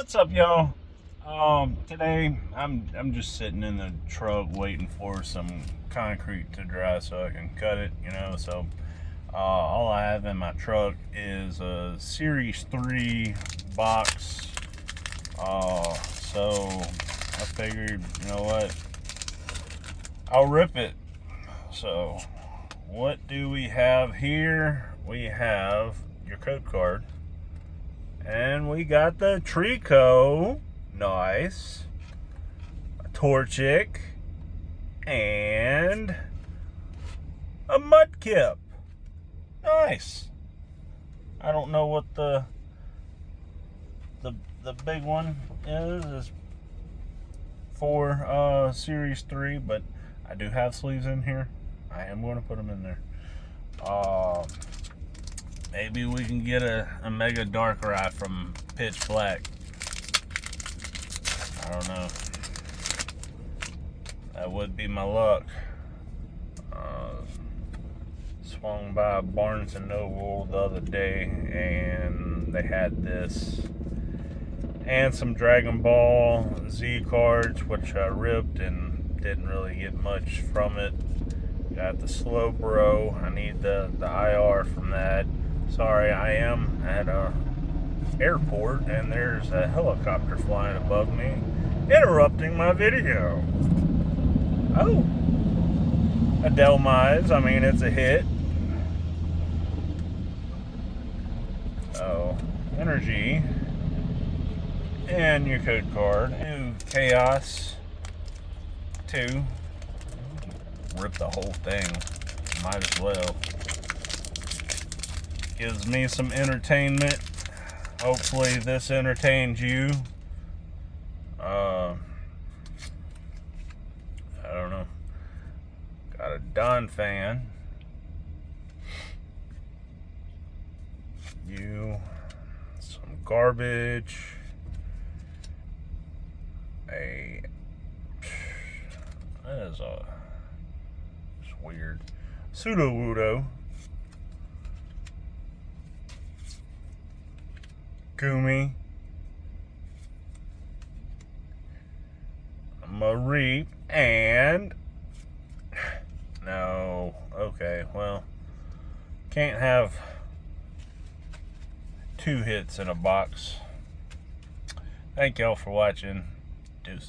What's up, y'all? Today I'm just sitting in the truck waiting for some concrete to dry so I can cut it. So all I have in my truck is a Series 3 box. So I figured, you know what? I'll rip it. So what do we have here? We have your code card. And we got the Treco, nice, a Torchic, and a Mudkip, nice. I don't know what the big one is for Series 3, but I do have sleeves in here. I am going to put them in there. Maybe we can get a Mega Darkrai from Pitch Black. I don't know. That would be my luck. Swung by Barnes & Noble the other day, and they had this. And some Dragon Ball Z cards, which I ripped and didn't really get much from it. Got the Slowbro. I need the IR from that. Sorry, I am at a airport and there's a helicopter flying above me, interrupting my video. Oh, a Delmize. I mean, it's a hit. Oh, energy. And your code card. New Chaos 2. Rip the whole thing. Might as well. Gives me some entertainment. Hopefully this entertains you. I don't know. Got a Donphan. Some garbage. That is it's weird. Sudowoodo. Gumi, Mareep, and no, okay, well, can't have 2 hits in a box. Thank y'all for watching. Deuce.